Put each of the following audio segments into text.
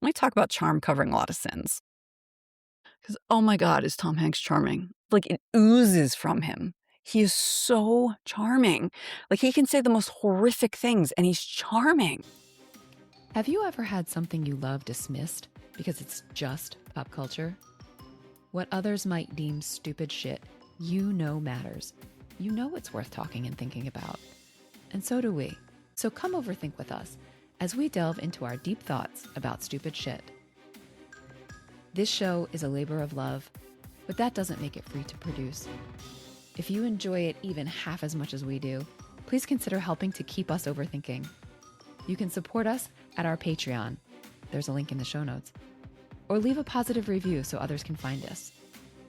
Let me talk about charm covering a lot of sins. Because, oh my God, is Tom Hanks charming? Like, it oozes from him. He is so charming. Like, he can say the most horrific things, and he's charming. Have you ever had something you love dismissed because it's just pop culture? What others might deem stupid shit, you know matters. You know it's worth talking and thinking about. And so do we. So come overthink with us as we delve into our deep thoughts about stupid shit. This show is a labor of love, but that doesn't make it free to produce. If you enjoy it even half as much as we do, please consider helping to keep us overthinking. You can support us at our Patreon. There's a link in the show notes. Or leave a positive review so others can find us.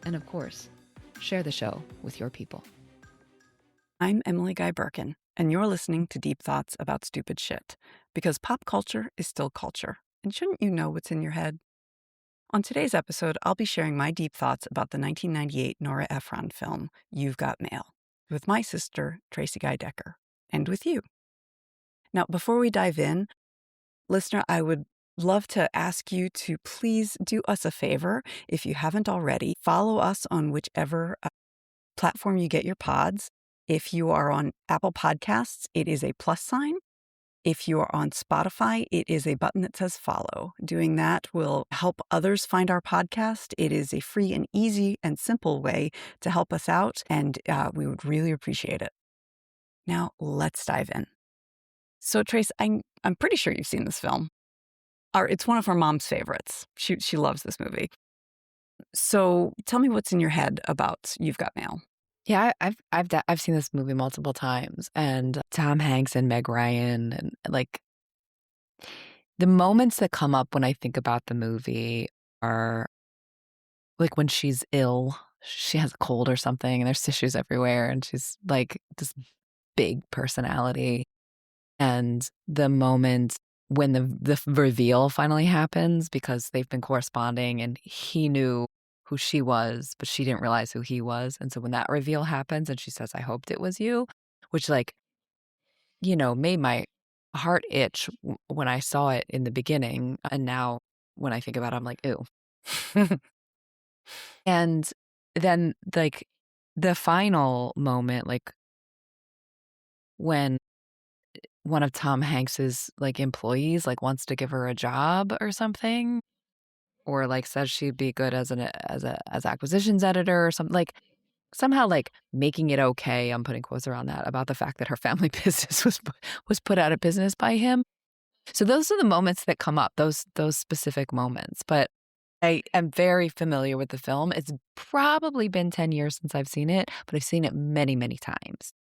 And of course, share the show with your people. I'm Emily Guy Birkin, and you're listening to Deep Thoughts About Stupid Shit, because pop culture is still culture, and shouldn't you know what's in your head? On today's episode, I'll be sharing my deep thoughts about the 1998 Nora Ephron film, You've Got Mail, with my sister, Tracy Guy Decker, and with you. Now, before we dive in, listener, I would love to ask you to please do us a favor. If you haven't already, follow us on whichever platform you get your pods. If you are on Apple Podcasts, it is a plus sign. If you are on Spotify, it is a button that says follow. Doing that will help others find our podcast. It is a free and easy and simple way to help us out, and we would really appreciate it. Now, let's dive in. So, Trace, I'm pretty sure you've seen this film. It's one of our mom's favorites. She loves this movie. So, tell me what's in your head about You've Got Mail. Yeah, I've seen this movie multiple times, and Tom Hanks and Meg Ryan, and like the moments that come up when I think about the movie are like when she's ill, she has a cold or something, and there's tissues everywhere, and she's like this big personality, and the moment when the reveal finally happens because they've been corresponding, and he knew who she was, but she didn't realize who he was. And so when that reveal happens and she says, I hoped it was you, which made my heart itch when I saw it in the beginning. And now when I think about it, I'm like, ew. And then like the final moment, like when one of Tom Hanks's like employees like wants to give her a job or something, or like says she'd be good as acquisitions editor or something, like somehow like making it okay, I'm putting quotes around that, about the fact that her family business was put out of business by him. So those are the moments that come up, those specific moments. But I am very familiar with the film. It's probably been 10 years since I've seen it, but I've seen it many, many times.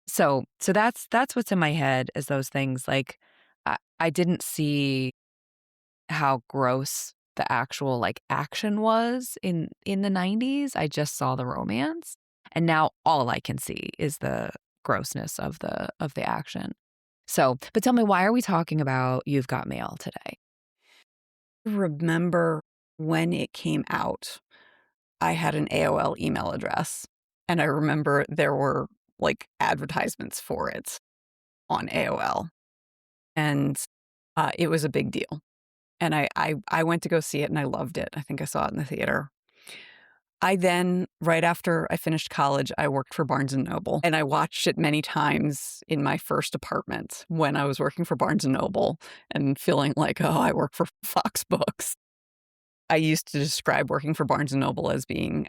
So that's what's in my head, is those things. Like I didn't see how gross the actual like action was in the 90s. I just saw the romance, and now all I can see is the grossness of the action. So, but tell me, why are we talking about You've Got Mail today? Remember when it came out, I had an AOL email address, and I remember there were like advertisements for it on AOL, and it was a big deal. And I went to go see it, and I loved it. I think I saw it in the theater. I then, right after I finished college, I worked for Barnes & Noble, and I watched it many times in my first apartment when I was working for Barnes & Noble and feeling like, oh, I work for Fox Books. I used to describe working for Barnes & Noble as being,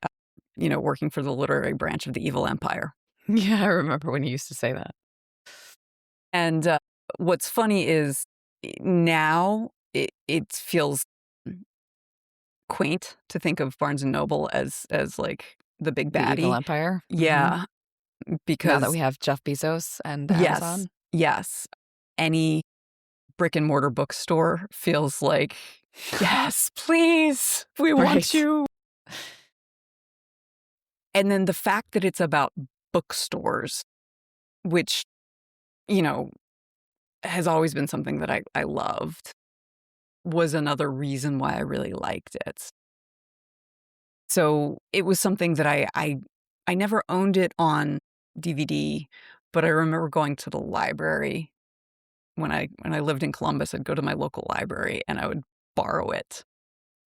working for the literary branch of the evil empire. Yeah, I remember when you used to say that. And what's funny is now it feels quaint to think of Barnes & Noble as like the big baddie. The evil empire? Yeah. Because now that we have Jeff Bezos and yes, Amazon? Yes. Any brick and mortar bookstore feels like, yes, please, we want you. And then the fact that it's about bookstores, which, has always been something that I loved, was another reason why I really liked it. So it was something that I never owned it on DVD, but I remember going to the library when I lived in Columbus. I'd go to my local library and I would borrow it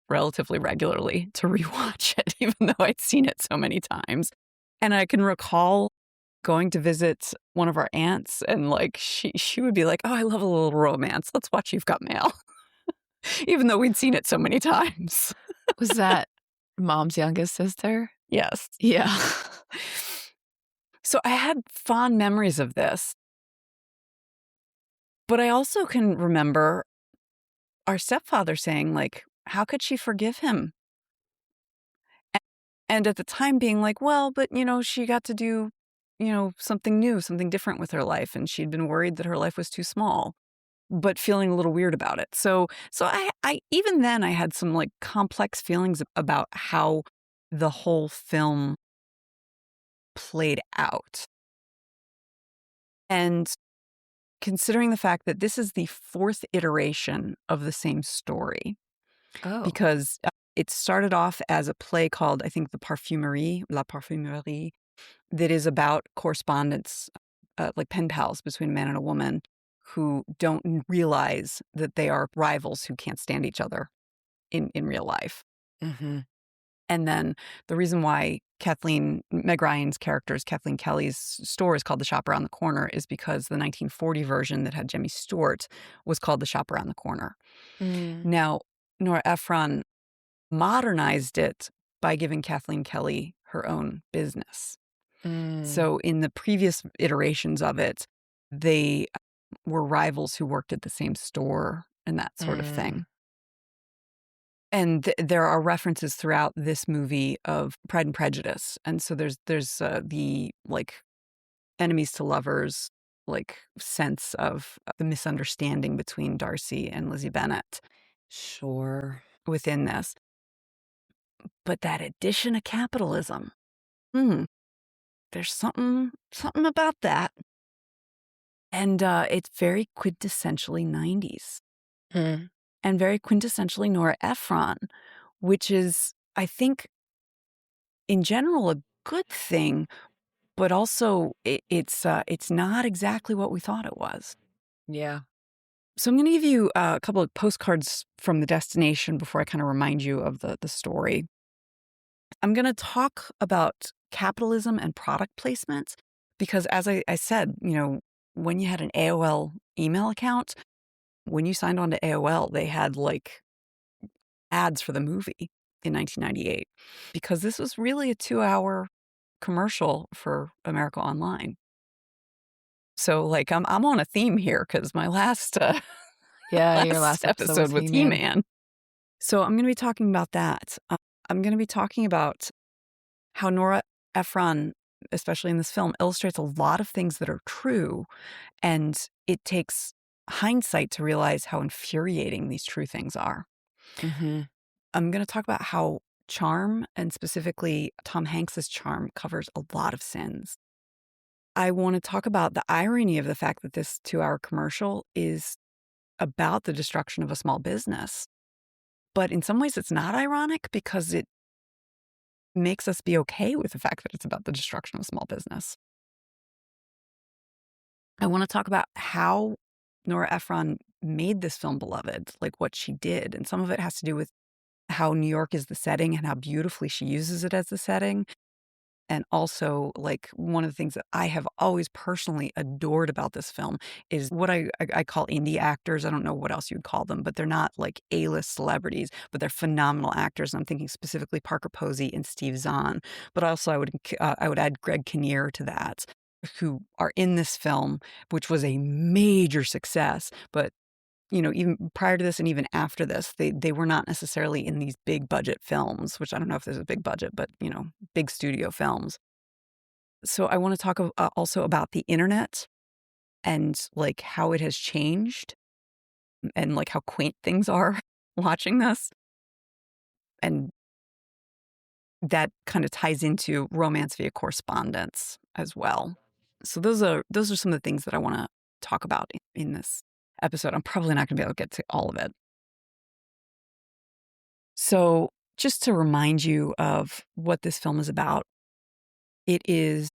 relatively regularly to rewatch it, even though I'd seen it so many times. And I can recall going to visit one of our aunts, and like she would be like, "Oh, I love a little romance. Let's watch You've Got Mail," even though we'd seen it so many times. Was that mom's youngest sister? Yes. Yeah. So I had fond memories of this, but I also can remember our stepfather saying, like, "How could she forgive him?" A- And at the time being like, well, but she got to do, something new, something different with her life, and she'd been worried that her life was too small, but feeling a little weird about it. So I even then I had some like complex feelings about how the whole film played out. And considering the fact that this is the fourth iteration of the same story, Oh. because it started off as a play called, I think, La Parfumerie, that is about correspondence, like pen pals between a man and a woman who don't realize that they are rivals who can't stand each other in real life. Mhm. And then the reason why Meg Ryan's character's Kathleen Kelly's store is called The Shop Around the Corner is because the 1940 version that had Jimmy Stewart was called The Shop Around the Corner. Mm. Now, Nora Ephron modernized it by giving Kathleen Kelly her own business. Mm. So in the previous iterations of it, they were rivals who worked at the same store and that sort of Mm. thing. And there are references throughout this movie of Pride and Prejudice, and so there's the like enemies to lovers like sense of the misunderstanding between Darcy and Lizzie Bennet Sure. within this. But that addition of capitalism, hmm, there's something about that, and it's very quintessentially 90s Mm. and very quintessentially Nora Ephron, which is, I think, in general, a good thing. But also, it's not exactly what we thought it was. Yeah. So I'm gonna give you a couple of postcards from the destination before I kinda remind you of the story. I'm gonna talk about capitalism and product placement because as I said, when you had an AOL email account, when you signed on to AOL, they had, like, ads for the movie in 1998 because this was really a 2-hour commercial for America Online. So, like, I'm on a theme here because my last, Yeah, your last last episode episode was was He-Man. He-Man. So I'm gonna be talking about that. I'm gonna be talking about how Nora Ephron, especially in this film, illustrates a lot of things that are true, and it takes hindsight to realize how infuriating these true things are. Mhm. I'm gonna talk about how charm, and specifically Tom Hanks's charm, covers a lot of sins. I wanna talk about the irony of the fact that this 2-hour commercial is about the destruction of a small business. But in some ways, it's not ironic because it makes us be okay with the fact that it's about the destruction of a small business. I want to talk about how Nora Ephron made this film beloved, like what she did. And some of it has to do with how New York is the setting and how beautifully she uses it as the setting. And also, like, one of the things that I have always personally adored about this film is what I call indie actors. I don't know what else you'd call them, but they're not like A-list celebrities, but they're phenomenal actors. And I'm thinking specifically Parker Posey and Steve Zahn. But also, I would add Greg Kinnear to that, who are in this film, which was a major success. But even prior to this and even after this, they were not necessarily in these big budget films, which I don't know if there's a big budget, but big studio films. So I want to talk also about the internet and like how it has changed and like how quaint things are watching this. And that kind of ties into romance via correspondence as well. So those are some of the things that I want to talk about in this episode. I'm probably not going to be able to get to all of it. So, just to remind you of what this film is about, it is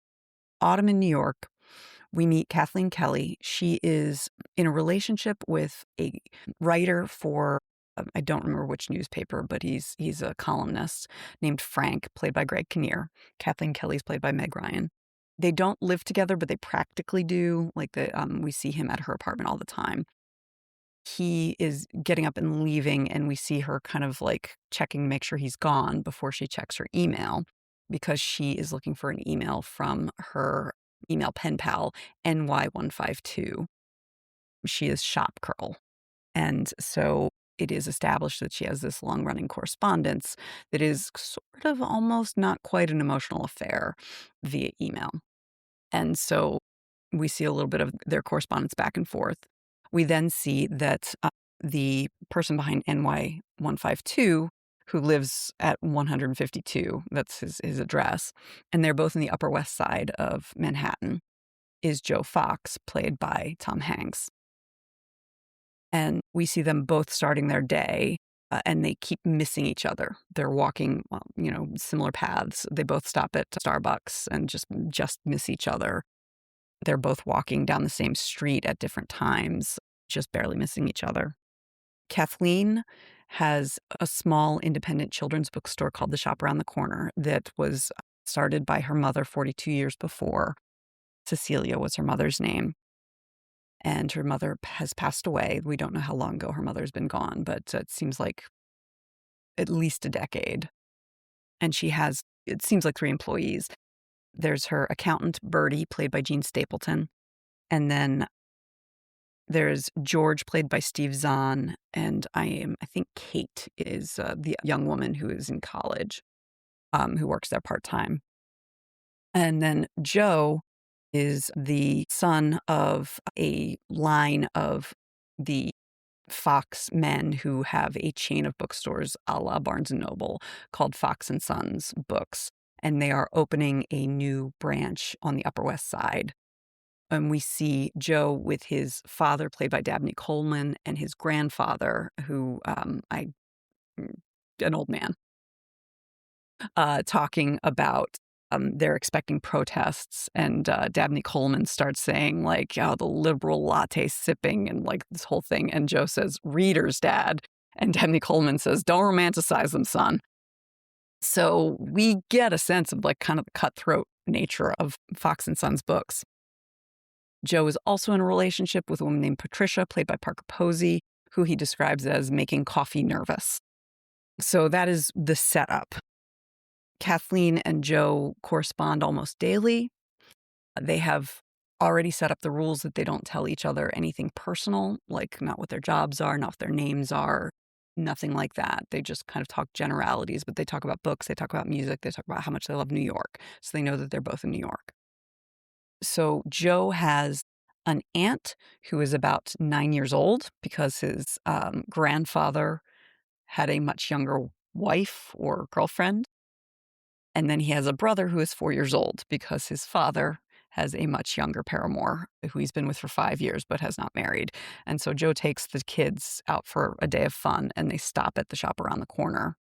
autumn in New York. We meet Kathleen Kelly. She is in a relationship with a writer for I don't remember which newspaper, but he's a columnist named Frank, played by Greg Kinnear. Kathleen Kelly's played by Meg Ryan. They don't live together, but they practically do. Like we see him at her apartment all the time. He is getting up and leaving, and we see her kind of like checking, make sure he's gone before she checks her email because she is looking for an email from her email pen pal, NY152. She is shop girl. And so it is established that she has this long running correspondence that is sort of almost not quite an emotional affair via email. And so we see a little bit of their correspondence back and forth. We then see that the person behind NY152, who lives at 152, that's his address, and they're both in the Upper West Side of Manhattan, is Joe Fox, played by Tom Hanks. And we see them both starting their day, and they keep missing each other. They're walking, similar paths. They both stop at Starbucks and just miss each other. They're both walking down the same street at different times, just barely missing each other. Kathleen has a small independent children's bookstore called The Shop Around the Corner that was started by her mother 42 years before. Cecilia was her mother's name. And her mother has passed away. We don't know how long ago her mother's been gone, but it seems like at least a decade. And she has, it seems like 3 employees. There's her accountant, Bertie, played by Jean Stapleton. And then there's George, played by Steve Zahn. And I think Kate is the young woman who is in college, who works there part-time. And then Joe is the son of a line of the Fox men who have a chain of bookstores a la Barnes & Noble called Fox and Sons Books. And they are opening a new branch on the Upper West Side. And we see Joe with his father, played by Dabney Coleman, and his grandfather, who an old man, talking about they're expecting protests, and Dabney Coleman starts saying like, "Oh, the liberal latte sipping," and like this whole thing. And Joe says, "Readers, Dad," and Dabney Coleman says, "Don't romanticize them, son." So we get a sense of like kind of the cutthroat nature of Fox and Sons books. Joe is also in a relationship with a woman named Patricia, played by Parker Posey, who he describes as making coffee nervous. So that is the setup. Kathleen and Joe correspond almost daily. They have already set up the rules that they don't tell each other anything personal, like not what their jobs are, not what their names are, nothing like that. They just kind of talk generalities, but they talk about books, they talk about music, they talk about how much they love New York. So they know that they're both in New York. So Joe has an aunt who is about 9 years old because his grandfather had a much younger wife or girlfriend. And then he has a brother who is 4 years old because his father has a much younger paramour who he's been with for 5 years but has not married. And so Joe takes the kids out for a day of fun, and they stop at the shop around the corner.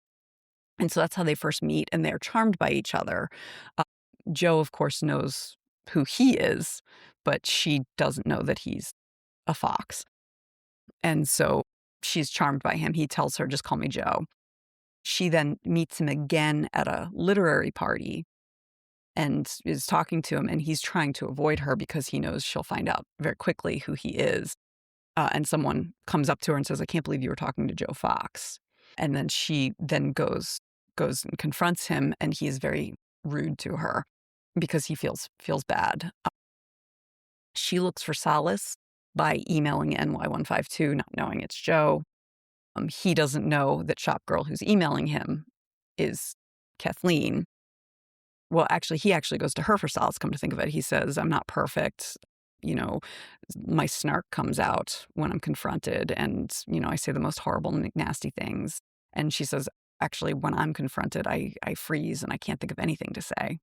And so that's how they first meet, and they're charmed by each other. Uh, Joe, of course, knows who he is, but she doesn't know that he's a fox. And so she's charmed by him. He tells her, "Just call me Joe." She then meets him again at a literary party and is talking to him, and he's trying to avoid her because he knows she'll find out very quickly who he is. And someone comes up to her and says, "I can't believe you were talking to Joe Fox." And then she then goes and confronts him, and he is very rude to her because he feels bad. She looks for solace by emailing NY152, not knowing it's Joe. He doesn't know that shop girl who's emailing him is Kathleen. Well, actually, he actually goes to her for solace, come to think of it. He says, "I'm not perfect. You know, my snark comes out when I'm confronted, and, I say the most horrible and nasty things." And she says, "Actually, when I'm confronted, I freeze and I can't think of anything to say."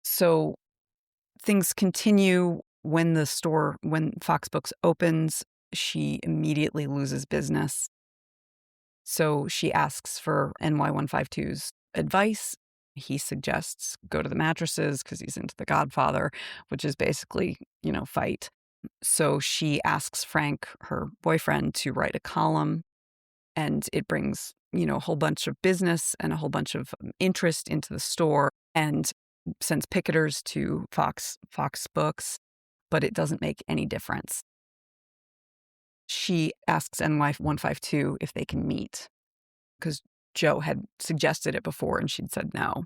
So things continue when Fox Books opens. She immediately loses business. So she asks for NY152's advice. He suggests go to the mattresses because he's into The Godfather, which is basically, fight. So she asks Frank, her boyfriend, to write a column. and it brings, a whole bunch of business and a whole bunch of interest into the store and sends picketers to Fox Books, but it doesn't make any difference. She asks NY152 if they can meet because Joe had suggested it before and she'd said no.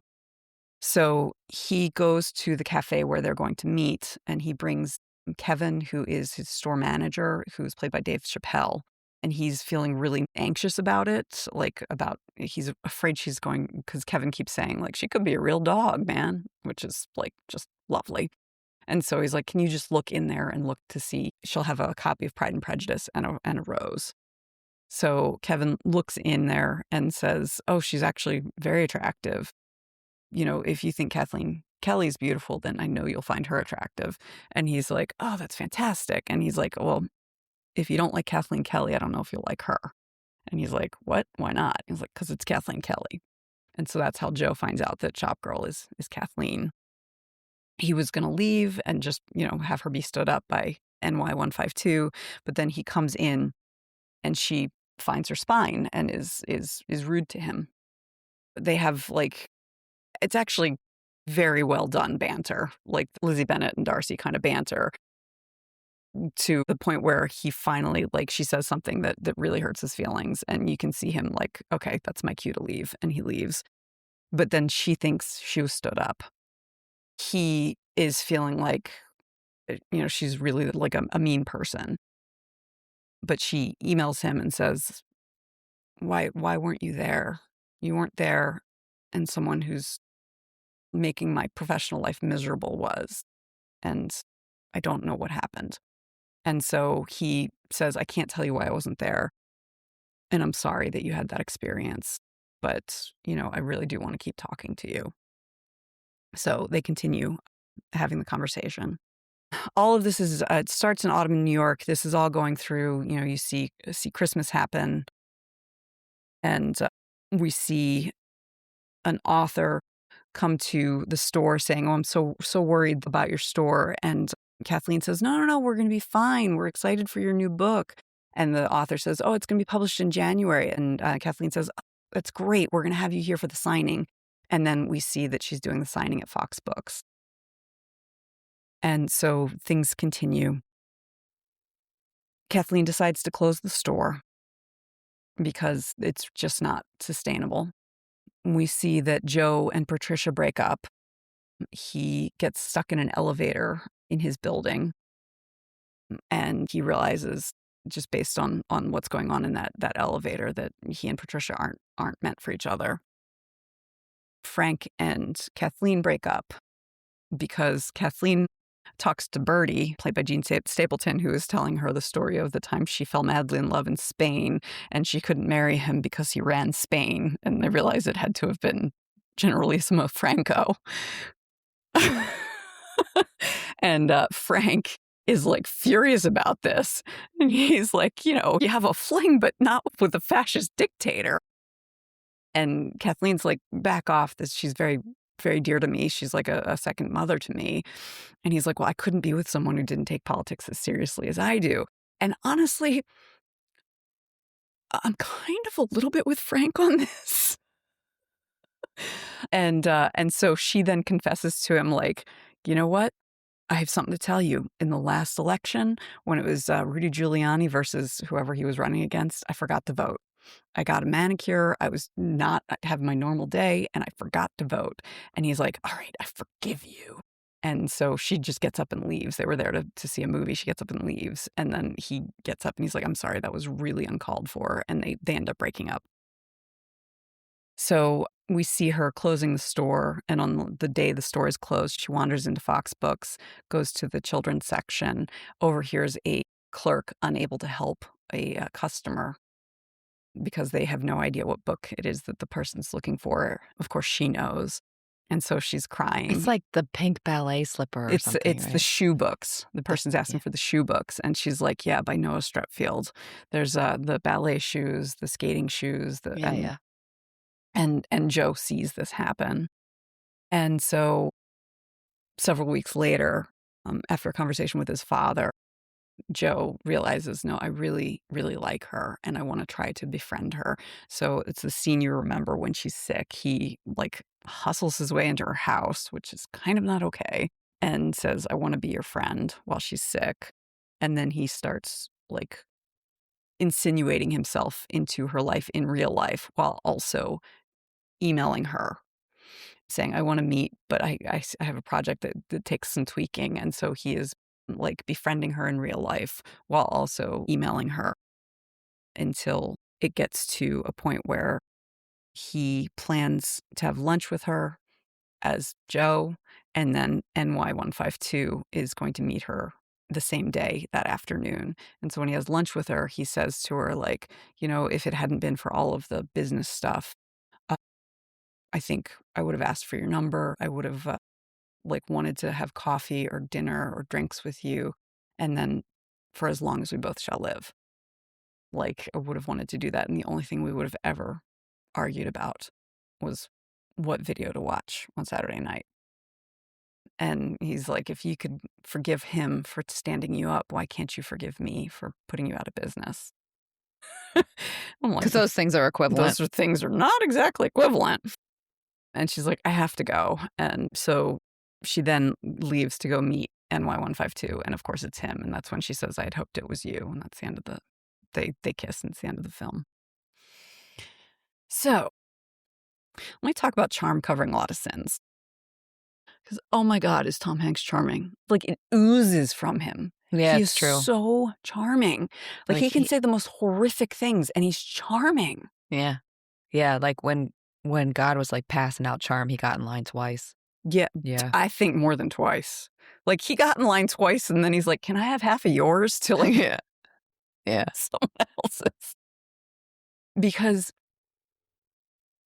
So he goes to the cafe where they're going to meet, and he brings Kevin, who is his store manager, who's played by Dave Chappelle. And he's feeling really anxious about it, he's afraid she's going, because Kevin keeps saying, like, she could be a real dog, man, which is like just lovely. And so he's like, can you just look in there and look to see? She'll have a copy of Pride and Prejudice and a rose. So Kevin looks in there and says, oh, she's actually very attractive. If you think Kathleen Kelly's beautiful, then I know you'll find her attractive. And he's like, oh, that's fantastic. And he's like, well, if you don't like Kathleen Kelly, I don't know if you'll like her. And he's like, what? Why not? He's like, because it's Kathleen Kelly. And so that's how Joe finds out that Shop Girl is Kathleen. He was going to leave and just, have her be stood up by NY152. But then he comes in and she finds her spine and is rude to him. They have it's actually very well done banter, like Lizzie Bennett and Darcy kind of banter, to the point where he finally, she says something that really hurts his feelings. And you can see him like, okay, that's my cue to leave. And he leaves. But then she thinks she was stood up. He is feeling like, she's really like a mean person. But she emails him and says, why weren't you there? You weren't there. And someone who's making my professional life miserable was. And I don't know what happened. And so he says, I can't tell you why I wasn't there. And I'm sorry that you had that experience. But, I really do want to keep talking to you. So they continue having the conversation. All of this it starts in autumn in New York. This is all going through, you see Christmas happen. And we see an author come to the store saying, oh, I'm so worried about your store. And Kathleen says, no, we're going to be fine. We're excited for your new book. And the author says, oh, it's going to be published in January. And Kathleen says, oh, that's great. We're going to have you here for the signing. And then we see that she's doing the signing at Fox Books. And so things continue. Kathleen decides to close the store because it's just not sustainable. We see that Joe and Patricia break up. He gets stuck in an elevator in his building, and he realizes, just based on what's going on in that elevator, that he and Patricia aren't meant for each other. Frank and Kathleen break up because Kathleen talks to Bertie, played by Jean Stapleton, who is telling her the story of the time she fell madly in love in Spain and she couldn't marry him because he ran Spain. And they realized it had to have been Generalissimo Franco. And Frank is furious about this. And he's like, you have a fling, but not with a fascist dictator. And Kathleen's like, back off. She's very, very dear to me. She's like a second mother to me. And he's like, well, I couldn't be with someone who didn't take politics as seriously as I do. And honestly, I'm kind of a little bit with Frank on this. And so she then confesses to him, like, you know what? I have something to tell you. In the last election, when it was Rudy Giuliani versus whoever he was running against, I forgot to vote. I got a manicure. I was not having my normal day, and I forgot to vote. And he's like, all right, I forgive you. And so she just gets up and leaves. They were there to see a movie. She gets up and leaves. And then he gets up and he's like, I'm sorry, that was really uncalled for. And they end up breaking up. So we see her closing the store. And on the day the store is closed, she wanders into Fox Books, goes to the children's section, overhears a clerk unable to help a customer because they have no idea what book it is that the person's looking for. Of course, she knows. And so she's crying. It's like the pink ballet slipper or something, It's right? the shoe books. The person's asking for the shoe books. And she's like, yeah, by Noah Strepfield. There's the ballet shoes, the skating shoes. And Joe sees this happen. And so several weeks later, after a conversation with his father, Joe realizes, no, I really, really like her and I want to try to befriend her. So it's the scene you remember when she's sick. He like hustles his way into her house, which is kind of not okay, and says, I want to be your friend while she's sick. And then he starts like insinuating himself into her life in real life while also emailing her saying, I want to meet, but I have a project that takes some tweaking. And so he is like befriending her in real life while also emailing her until it gets to a point where he plans to have lunch with her as Joe. And then NY152 is going to meet her the same day that afternoon. And so when he has lunch with her, he says to her, like, if it hadn't been for all of the business stuff, uh, I think I would have asked for your number. I would have like wanted to have coffee or dinner or drinks with you. And then for as long as we both shall live, like I would have wanted to do that. And the only thing we would have ever argued about was what video to watch on Saturday night. And he's like, if you could forgive him for standing you up, why can't you forgive me for putting you out of business? I'm like, Because those things are equivalent. things are not exactly equivalent. And she's like, I have to go. And so she then leaves to go meet NY152. And of course, it's him. And that's when she says, I had hoped it was you. And that's the end of they kiss, and it's the end of the film. So let me talk about charm covering a lot of sins. Because, oh my God, is Tom Hanks charming? Like, it oozes from him. Yeah, He it's is true. so charming. Like he can say the most horrific things, and he's charming. Yeah. Yeah, like when God was, like, passing out charm, he got in line twice. Yeah, Yeah. I think more than twice. Like, he got in line twice, and then he's like, can I have half of yours till I get Yeah. someone else's? Because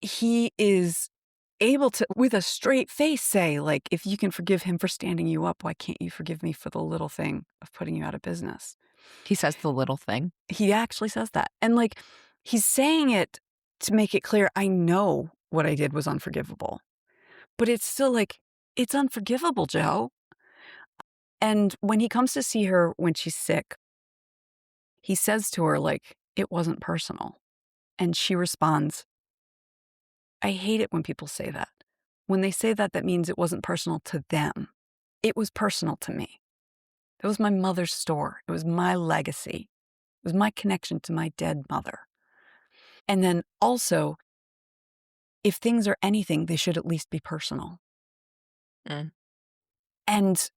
he is able to, with a straight face, say, like, if you can forgive him for standing you up, why can't you forgive me for the little thing of putting you out of business? He says the little thing. He actually says that. And, like, he's saying it to make it clear, I know what I did was unforgivable. But it's still like, it's unforgivable, Joe. And when he comes to see her when she's sick, he says to her, like, it wasn't personal. And she responds, I hate it when people say that. When they say that, that means it wasn't personal to them. It was personal to me. It was my mother's store. It was my legacy. It was my connection to my dead mother. And then also, if things are anything, they should at least be personal. Mm. And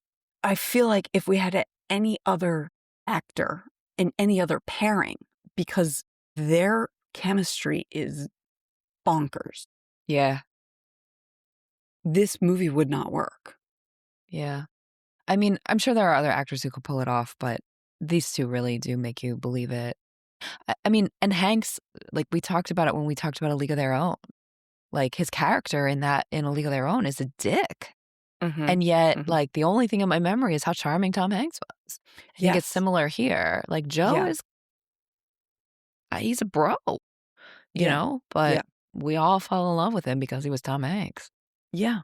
I feel like if we had any other actor in any other pairing, because their chemistry is bonkers, Yeah. this movie would not work. Yeah. I mean, I'm sure there are other actors who could pull it off, but these two really do make you believe it. I mean, and Hanks, like, we talked about it when we talked about A League of Their Own. Like, his character in A League of Their Own is a dick. Mm-hmm. And yet, Mm-hmm. like, the only thing in my memory is how charming Tom Hanks was. I think it's Yes. similar here. Like, Joe is, he's a bro, you know? But we all fell in love with him because he was Tom Hanks. Yeah.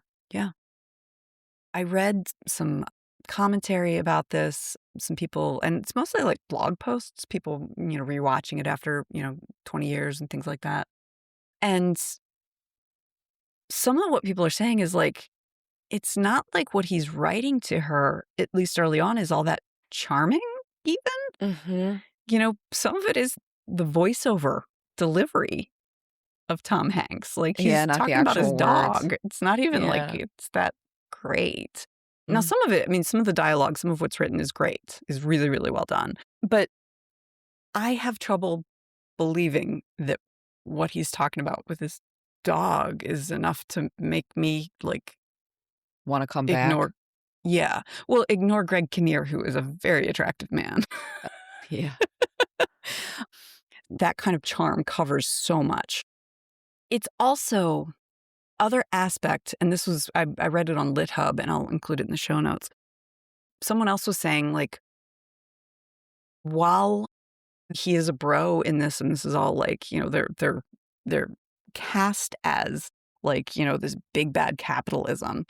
I read some commentary about this, some people, and it's mostly like blog posts, people, rewatching it after, 20 years and things like that. And some of what people are saying is like, it's not like what he's writing to her, at least early on, is all that charming even. Mm-hmm. Some of it is the voiceover delivery of Tom Hanks. Like, he's Not the talking about his actual dog. words. It's not even like Yeah. it's that great. Now, Mm. some of it, I mean, some of the dialogue, some of what's written is great, is really, really well done. But I have trouble believing that what he's talking about with his dog is enough to make me, like, Want to come ignore. back? Yeah. Well, ignore Greg Kinnear, who is a very attractive man. Yeah. That kind of charm covers so much. It's also other aspect, and this was, I read it on LitHub, and I'll include it in the show notes. Someone else was saying, like, while he is a bro in this, and this is all like, they're cast as like, this big bad capitalism,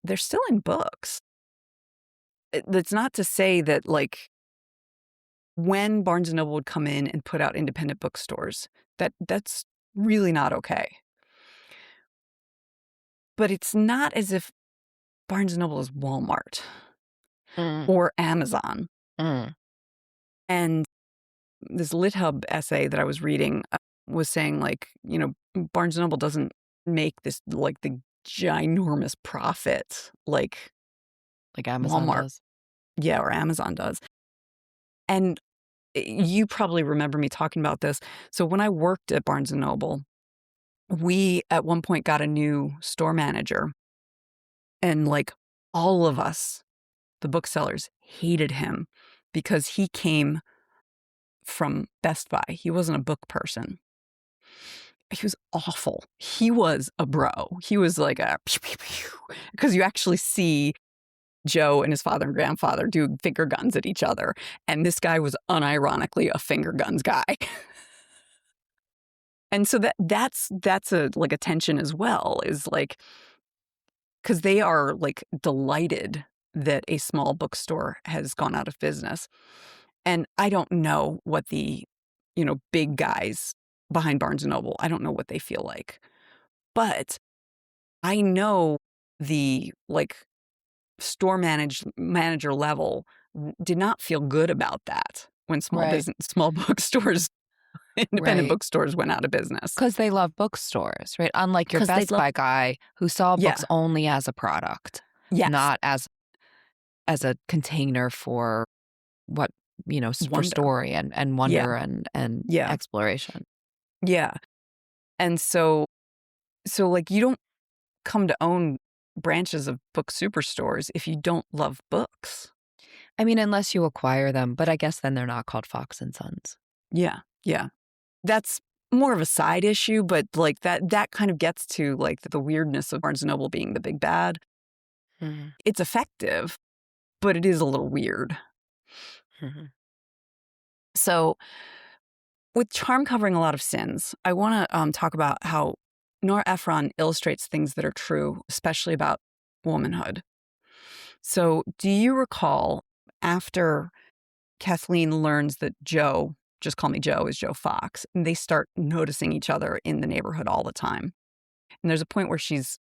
they're still in books. That's not to say that, like, when Barnes& and Noble would come in and put out independent bookstores. That's really not okay. But it's not as if Barnes& and Noble is Walmart Mm, or Amazon. mm. And this LitHub essay that I was reading was saying, like, Barnes& and Noble doesn't make this, like, the ginormous profit like Like Amazon Walmart, does. yeah, or Amazon does. And you probably remember me talking about this. So when I worked at Barnes& and Noble, we at one point got a new store manager, and like all of us, the booksellers, hated him because he came from Best Buy. He wasn't a book person. He was awful. He was a bro. He was like a because you actually see Joe and his father and grandfather do finger guns at each other. And this guy was unironically a finger guns guy. And so that's a like a tension as well, is like, because they are like delighted that a small bookstore has gone out of business. And I don't know what the, big guys behind Barnes& and Noble, I don't know what they feel like. But I know the like store manager level did not feel good about that when Right. small bookstores, independent Right. bookstores went out of business. Because they love bookstores, right? Unlike your Because they Best love, Buy guy who saw yeah, books only as a product, yes, not as a container for what, for wonder, story and yeah, wonder and yeah, exploration. yeah. And so like you don't come to own branches of book superstores if you don't love books. I mean, unless you acquire them, but I guess then they're not called Fox and Sons. Yeah, yeah. That's more of a side issue, but like that kind of gets to like the weirdness of Barnes& and Noble being the big bad. Mhm, It's effective, but it is a little weird. mhm. So, with charm covering a lot of sins, I want to talk about how Nora Ephron illustrates things that are true, especially about womanhood. So, do you recall after Kathleen learns that Joe, just call me Joe, is Joe Fox, and they start noticing each other in the neighborhood all the time? And there's a point where she's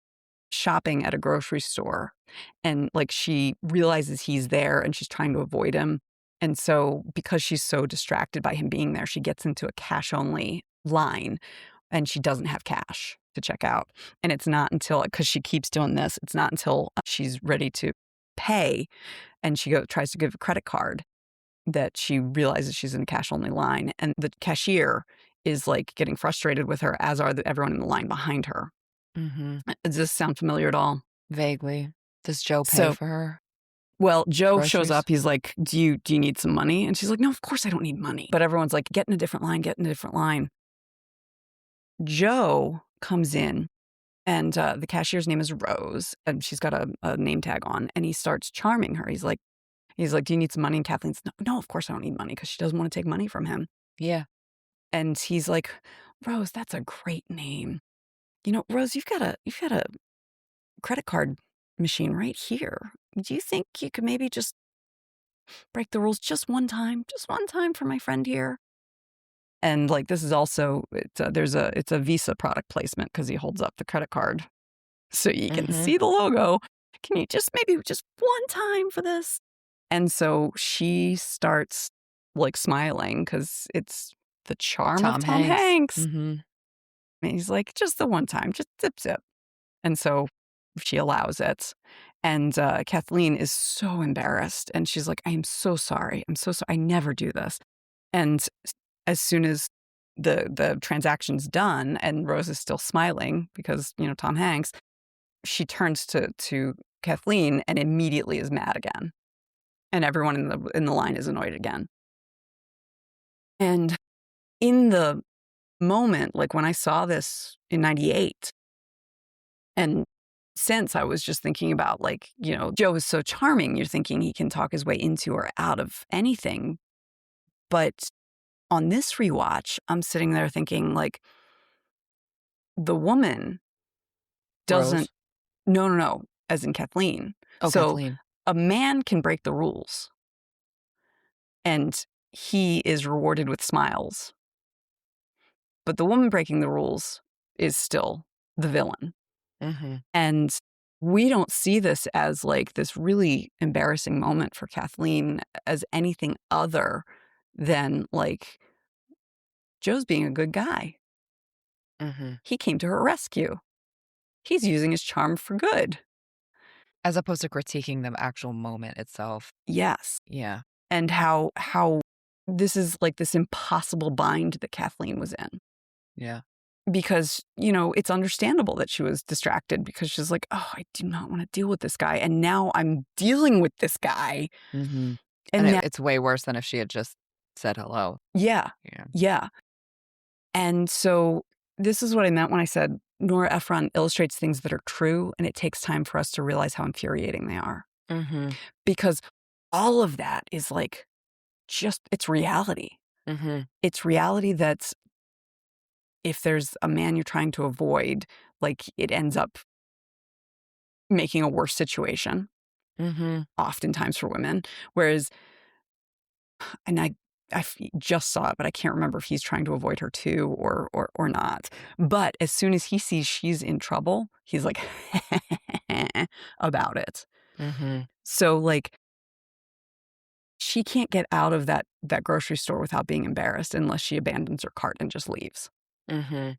shopping at a grocery store and like she realizes he's there and she's trying to avoid him. And so because she's so distracted by him being there, she gets into a cash only line and she doesn't have cash to check out. And it's not until, because she keeps doing this, it's not until she's ready to pay and she tries to give a credit card that she realizes she's in a cash only line. And the cashier is like getting frustrated with her, as are everyone in the line behind her. Mhm. Does this sound familiar at all? Vaguely. Does Joe pay So, for her well, Joe shows groceries? up. He's like, do you need some money? And she's like, no, of course I don't need money. But everyone's like, get in a different line, get in a different line. Joe comes in and the cashier's name is Rose and she's got a name tag on and he starts charming her. He's like, do you need some money? And Kathleen's, no, of course I don't need money, because she doesn't want to take money from him. Yeah. And he's like, Rose, that's a great name. Rose, you've got a credit card machine right here. Do you think you could maybe just break the rules just one time for my friend here? And like this is also it's a Visa product placement because he holds up the credit card so you can Mhm. see the logo. Can you just maybe just one time for this? And so she starts like smiling because it's the charm of Tom Tom Hanks. Hanks. Mhm. And he's like, just the one time, just zip zip. And so she allows it. And Kathleen is so embarrassed. And she's like, I am so sorry. I'm so sorry. I never do this. And as soon as the transaction's done and Rose is still smiling because, Tom Hanks, she turns to Kathleen and immediately is mad again. And everyone in the line is annoyed again. And in the moment, like when I saw this in 98, and since I was just thinking about like, Joe is so charming, you're thinking he can talk his way into or out of anything. But on this rewatch, I'm sitting there thinking like the woman doesn't, Rose. no, no, no, as in Kathleen. Oh, So Kathleen. a man can break the rules and he is rewarded with smiles. But the woman breaking the rules is still the villain. Mhm. And we don't see this as like this really embarrassing moment for Kathleen as anything other than like Joe's being a good guy. Mhm. He came to her rescue. He's using his charm for good. As opposed to critiquing the actual moment itself. Yes. Yeah. And how this is like this impossible bind that Kathleen was in. Yeah. Because, it's understandable that she was distracted because she's like, oh, I do not want to deal with this guy. And now I'm dealing with this guy. Mhm. And And now, it's way worse than if she had just said hello. yeah, Yeah. yeah. And so this is what I meant when I said Nora Ephron illustrates things that are true, and it takes time for us to realize how infuriating they are. Mhm. Because all of that is like it's reality. Mhm. It's reality that's if there's a man you're trying to avoid, like it ends up making a worse situation, Mhm. oftentimes for women. Whereas, and just saw it, but I can't remember if he's trying to avoid her too or not. But as soon as he sees she's in trouble, he's like about it. Mhm. So like she can't get out of that grocery store without being embarrassed unless she abandons her cart and just leaves. Mhm.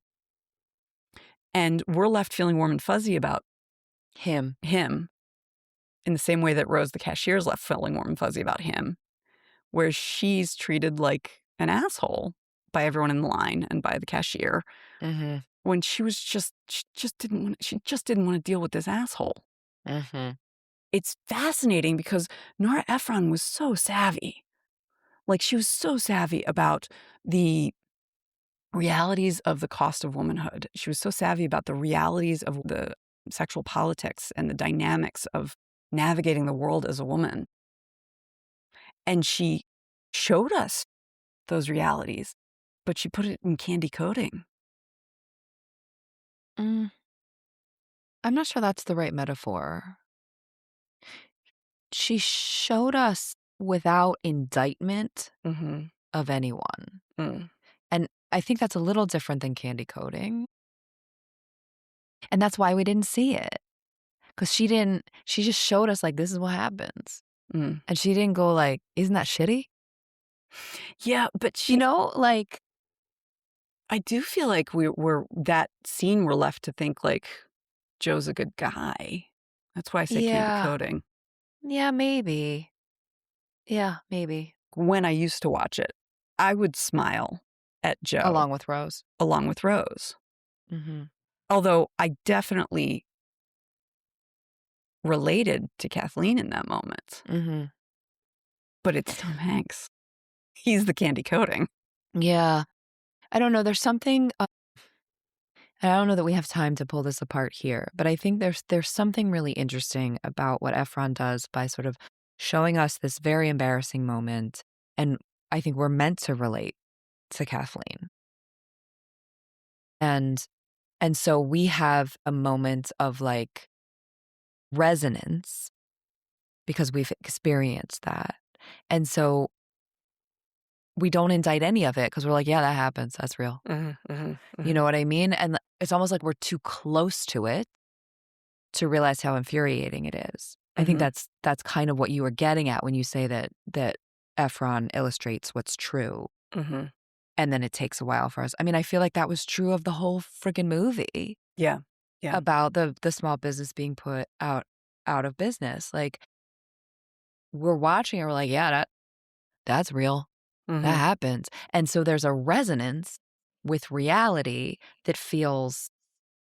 And we're left feeling warm and fuzzy about Him. him in the same way that Rose the cashier is left feeling warm and fuzzy about him, where she's treated like an asshole by everyone in the line and by the cashier Mhm. when she just didn't want to deal with this asshole. Mhm. It's fascinating because Nora Ephron was so savvy. Like she was so savvy about the realities of the cost of womanhood. She was so savvy about the realities of the sexual politics and the dynamics of navigating the world as a woman. And she showed us those realities, but she put it in candy coating. Mm. I'm not sure that's the right metaphor. She showed us without indictment Mhm. of anyone. Mm. And I think that's a little different than candy coating. And that's why we didn't see it. Because she just showed us like, this is what happens. Mm. And she didn't go like, isn't that shitty? Yeah, but Like, I do feel like we're that scene we're left to think like Joe's a good guy. That's why I say candy yeah, coating. yeah, maybe. Yeah, maybe. When I used to watch it, I would smile at Joe Along with Rose. along with Rose. Mhm. Although I definitely related to Kathleen in that moment. Mhm. But it's Tom Hanks. He's the candy coating. Yeah. I don't know, there's something, and I don't know that we have time to pull this apart here, but I think there's something really interesting about what Efron does by sort of showing us this very embarrassing moment, and I think we're meant to relate to Kathleen. And so we have a moment of, like, resonance because we've experienced that, and so we don't indict any of it because 'cause we're like, "Yeah, that happens, that's real." Mhm, mhm, You mhm. know what I mean? And it's almost like we're too close to it to realize how infuriating it is. I think Mhm, that's kind of what you were getting at when you say that Efron illustrates what's true, mhm. and then it takes a while for us. I mean, I feel like that was true of the whole friggin' movie Yeah, yeah. about the small business being put out of business. Like, we're watching and we're like, "Yeah, that's real. That Mhm, happens." And so there's a resonance with reality that feels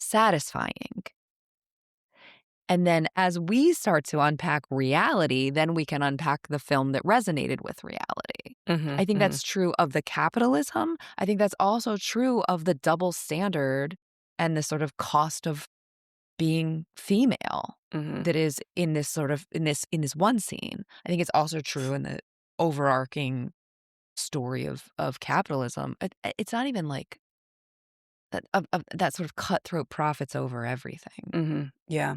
satisfying. And then as we start to unpack reality, then we can unpack the film that resonated with reality. I mhm, think mhm, that's true of the capitalism. I think that's also true of the double standard and the sort of cost of being female mhm. that is in this sort of in this one scene. I think it's also true in the overarching story of capitalism. It's not even like that of that sort of cutthroat profits over everything. Mhm, yeah.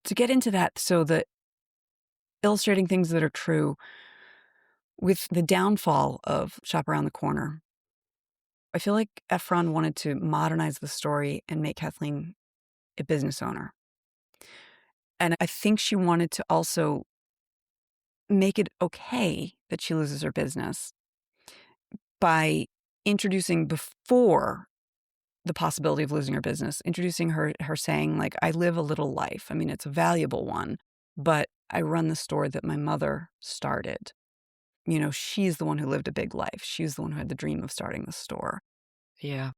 To get into that, so that illustrating things that are true, with the downfall of Shop Around the Corner, I feel like Ephron wanted to modernize the story and make Kathleen a business owner. And I think she wanted to also make it okay that she loses her business by introducing before the possibility of losing her business, introducing her saying, like, I live a little life. I mean, it's a valuable one, but I run the store that my mother started. You know, she's the one who lived a big life. She's the one who had the dream of starting the store. Yeah.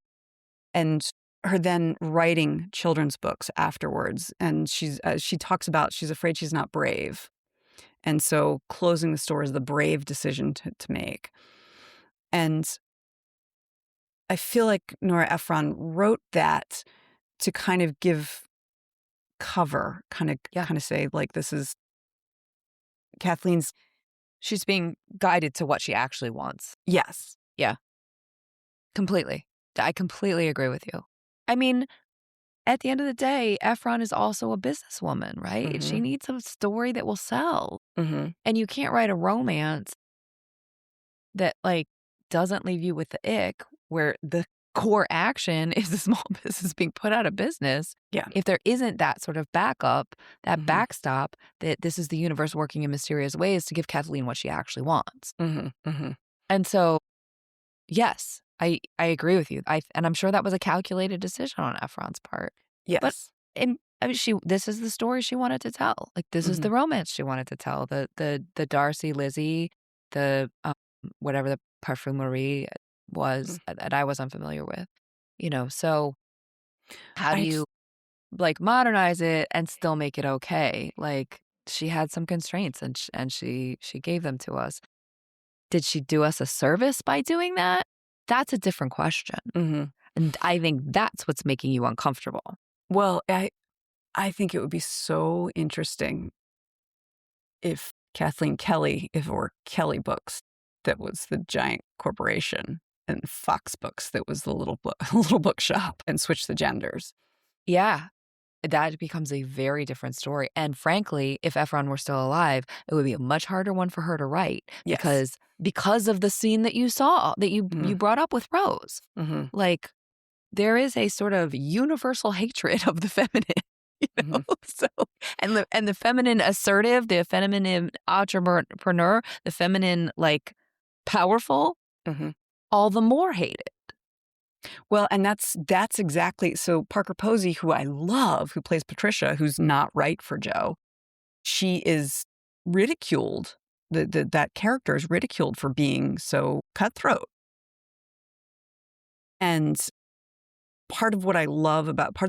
And her then writing children's books afterwards. And she talks about she's afraid she's not brave. And so closing the store is the brave decision to make. And I feel like Nora Ephron wrote that to kind of give cover, Yeah. kind of say, like, this is Kathleen's. She's being guided to what she actually wants. Yes. Yeah. Completely. I completely agree with you. I mean, at the end of the day, Efron is also a businesswoman, right? She Mm-hmm. needs a story that will sell. Mm-hmm. And you can't write a romance that, like, doesn't leave you with the ick, where the core action is a small business being put out of business. Yeah. If there isn't that sort of backup, that Mm-hmm. backstop, that this is the universe working in mysterious ways to give Kathleen what she actually wants. Mm-hmm. Mm-hmm. And so, yes, I agree with you. And I'm sure that was a calculated decision on Efron's part. But Yes. I mean, this is the story she wanted to tell. Like, this is Mm-hmm. the romance she wanted to tell. The Darcy Lizzie, the whatever the parfumerie was that I was unfamiliar with. So how do I you, just, like, modernize it and still make it okay? Like, she had some constraints, and she gave them to us. Did she do us a service by doing that? That's a different question. mm-hmm. And I think that's what's making you uncomfortable. Well, I think it would be so interesting if Kathleen Kelly, if it were Kelly Books, that was the giant corporation, and Fox Books, that was the little little bookshop, and switch the genders. Yeah, that becomes a very different story. And frankly, if Efron were still alive, it would be a much harder one for her to write Yes. because of the scene that you saw, that you brought up with Rose. Mm-hmm. Like, there is a sort of universal hatred of the feminine, Mm-hmm. So, and the feminine assertive, the feminine entrepreneur, the feminine, like, powerful, Mm-hmm. all the more hated. Well, and that's exactly so. Parker Posey, who I love, who plays Patricia, who's not right for Joe, she is ridiculed. That character is ridiculed for being so cutthroat. And part of the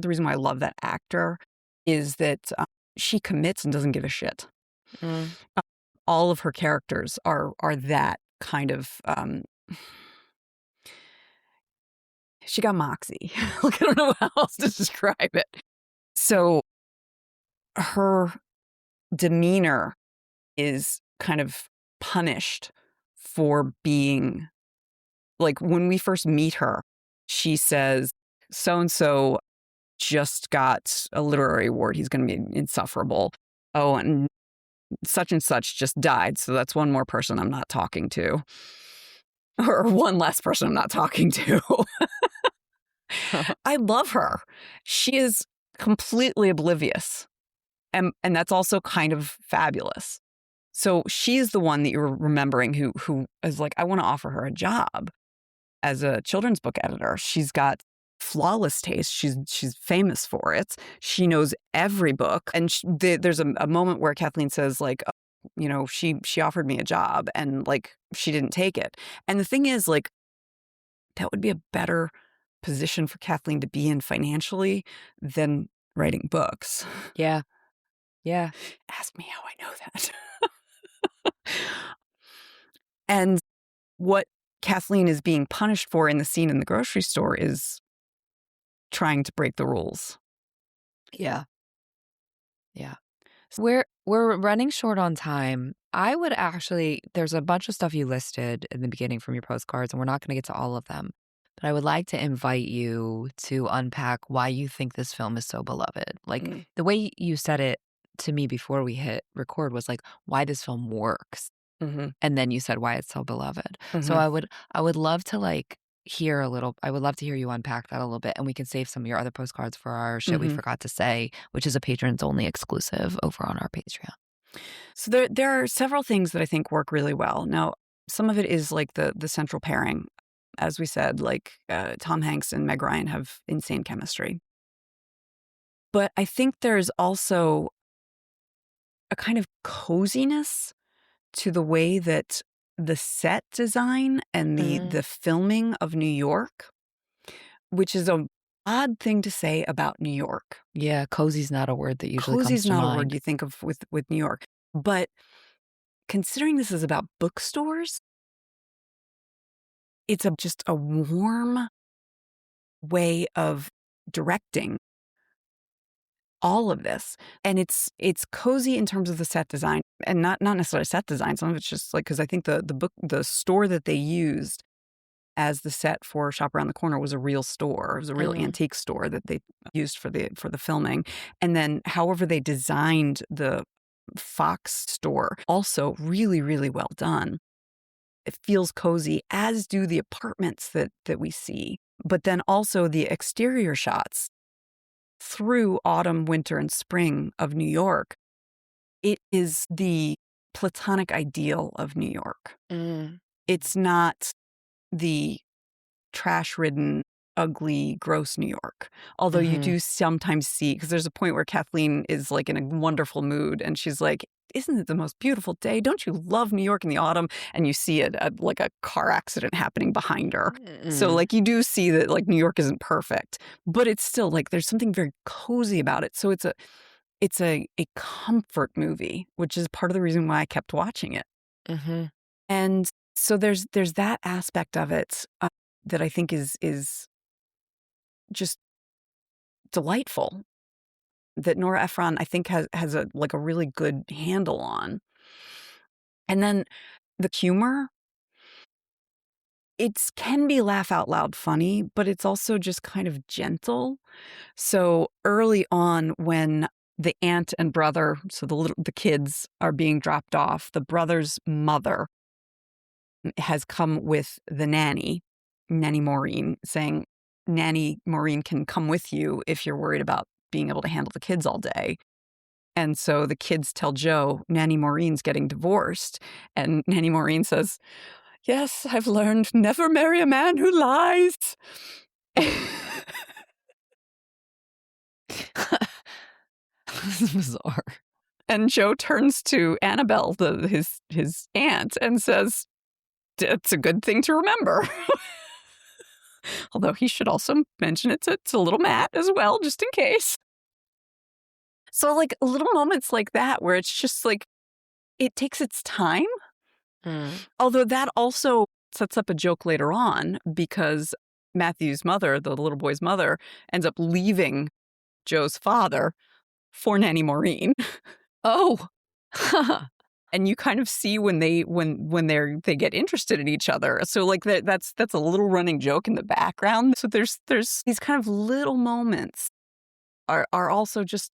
reason why I love that actor is that she commits and doesn't give a shit. Mm. All of her characters are that kind of. She got moxie. Like, I don't know how else to describe it. So her demeanor is kind of punished for being, like, when we first meet her, she says, so and so just got a literary award. He's going to be insufferable. Oh, and such just died. So that's one more person I'm not talking to, or one less person I'm not talking to. I love her. She is completely oblivious. And that's also kind of fabulous. So she's the one that you're remembering who is like, I want to offer her a job as a children's book editor. She's got flawless taste. She's famous for it. She knows every book. And there's a moment where Kathleen says, like, she offered me a job, and, like, she didn't take it. And the thing is, like, that would be a better position for Kathleen to be in financially than writing books. Yeah. Yeah. Ask me how I know that. And what Kathleen is being punished for in the scene in the grocery store is trying to break the rules. Yeah. Yeah. We're running short on time. I would actually, there's a bunch of stuff you listed in the beginning from your postcards, and we're not going to get to all of them. But I would like to invite you to unpack why you think this film is so beloved. Like, the way you said it to me before we hit record was, like, why this film works. Mhm. and then you said why it's so beloved. So Mhm. I would love to, like, hear a little I would love to hear you unpack that a little bit, and we can save some of your other postcards for our Shit We Mhm. Forgot to Say, which is a patrons only exclusive over on our Patreon. So there are several things that I think work really well. Now, some of it is like the central pairing. As we said, like, Tom Hanks and Meg Ryan have insane chemistry. But I think there's also a kind of coziness to the way that the set design and the Mm. filming of New York, which is a odd thing to say about New York. Yeah, cozy's not a word that usually Cozy comes is to not a word mind. you think of with New York, but considering this is about bookstores, it's just a warm way of directing all of this, and it's cozy in terms of the set design, and not necessarily set design. Some of it's just like because I think the store that they used as the set for Shop Around the Corner was a real store. It was a real Mm. antique store that they used for the filming, and then however they designed the Fox store, also really, really well done. It feels cozy, as do the apartments that we see, but then also the exterior shots through autumn, winter, and spring of New York. It is the platonic ideal of New York. Mm. It's not the trash-ridden, ugly, gross New York. Although you Mhm. do sometimes see, because there's a point where Kathleen is, like, in a wonderful mood, and she's like, "Isn't it the most beautiful day? Don't you love New York in the autumn?" And you see it, like, a car accident happening behind her. So, Mm. like, you do see that, like, New York isn't perfect, but it's still, like, there's something very cozy about it. So it's a comfort movie, which is part of the reason why I kept watching it. Mhm. And so there's that aspect of it, that I think is just delightful, that Nora Ephron, I think, has a, like, a really good handle on. And then the humor, it's can be laugh out loud funny, but it's also just kind of gentle. So early on when the aunt and brother, so the kids are being dropped off, the brother's mother has come with the nanny, Nanny Maureen, saying, "Nanny Maureen can come with you if you're worried about being able to handle the kids all day." And so the kids tell Joe, "Nanny Maureen's getting divorced." And Nanny Maureen says, "Yes, I've learned never marry a man who lies." This is bizarre. And Joe turns to Annabelle, his aunt, and says, "It's a good thing to remember." Although he should also mention it to little Matt as well, just in case. So, like, little moments like that where it's just like, it takes its time. Mm. Although that also sets up a joke later on because Matthew's mother, the little boy's mother, ends up leaving Joe's father for Nanny Maureen. Oh. And you kind of see when they get interested in each other. So, like, that's a little running joke in the background. So there's these kind of little moments are also just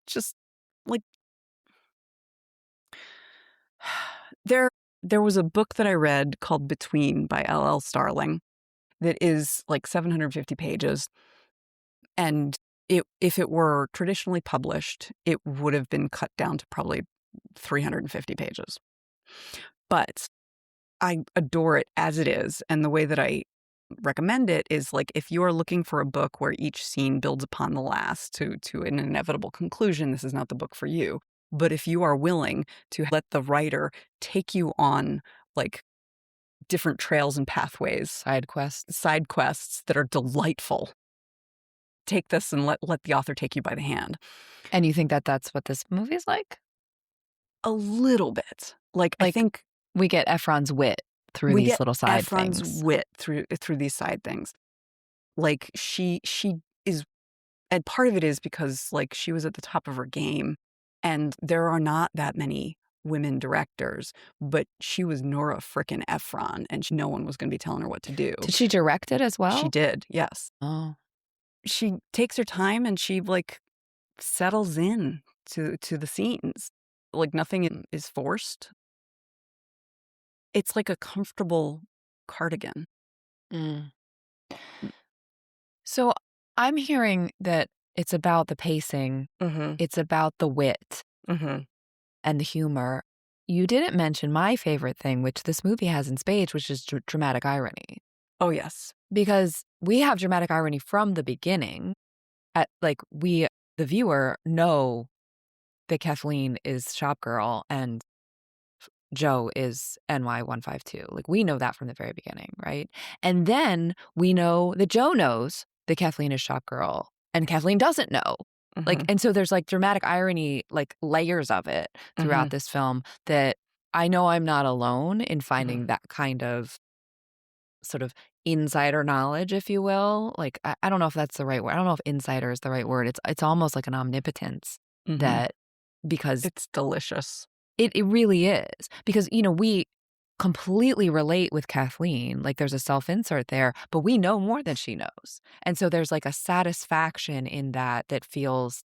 like there there was a book that I read called Between by L.L. Starling that is like 750 pages, and if it were traditionally published, it would have been cut down to probably 350 pages. But I adore it as it is, and the way that I recommend it is, like, if you are looking for a book where each scene builds upon the last to an inevitable conclusion, this is not the book for you. But if you are willing to let the writer take you on, like, different trails and pathways, Side quest. side quests that are delightful, take this and let the author take you by the hand. And you think that that's what this movie's like? A little bit. Like, I Like, think we get Efron's wit through we these get little side Ephron's things. wit through these side things. Like, she is, and part of it is because, like, she was at the top of her game, and there are not that many women directors, but she was Nora frickin' Ephron, and no one was gonna be telling her what to do. Did she direct it as She well? did, yes. Oh. She takes her time and she, like, settles in to the scenes. Like, nothing is forced. It's like a comfortable cardigan. Mm. So I'm hearing that it's about the pacing, Mhm. it's about the wit Mhm. and the humor. You didn't mention my favorite thing, which this movie has in spades, which is dramatic irony. Oh, yes. Because we have dramatic irony from the beginning. We, the viewer, know that Kathleen is shop girl and Joe is NY152. Like, we know that from the very beginning, right? And then we know that Joe knows that Kathleen is shop girl and Kathleen doesn't know. Like, Mhm. and so there's like dramatic irony, like layers of it throughout Mhm. this film that I know I'm not alone in Mhm. finding that kind of sort of insider knowledge, if you will. Like, I don't know if that's the right word. I don't know if insider is the right word. It's almost like an omnipotence Mhm. that because It's delicious. it really is. Because, we completely relate with Kathleen. Like, there's a self-insert there, but we know more than she knows. And so there's like a satisfaction in that feels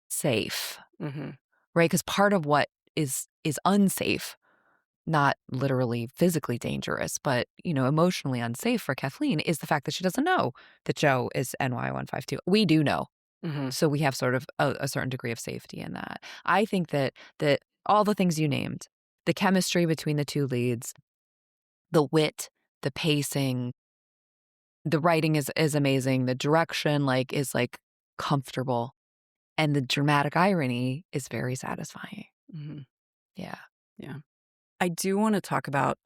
safe, Mhm. right? Because part of what is unsafe, not literally physically dangerous, but, emotionally unsafe for Kathleen is the fact that she doesn't know that Joe is NY152. We do know. Mhm. So we have sort of a certain degree of safety in that. I think that all the things you named, the chemistry between the two leads, the wit, the pacing, the writing is amazing, the direction is comfortable, and the dramatic irony is very satisfying. Mhm. Yeah. Yeah. I do wanna talk about,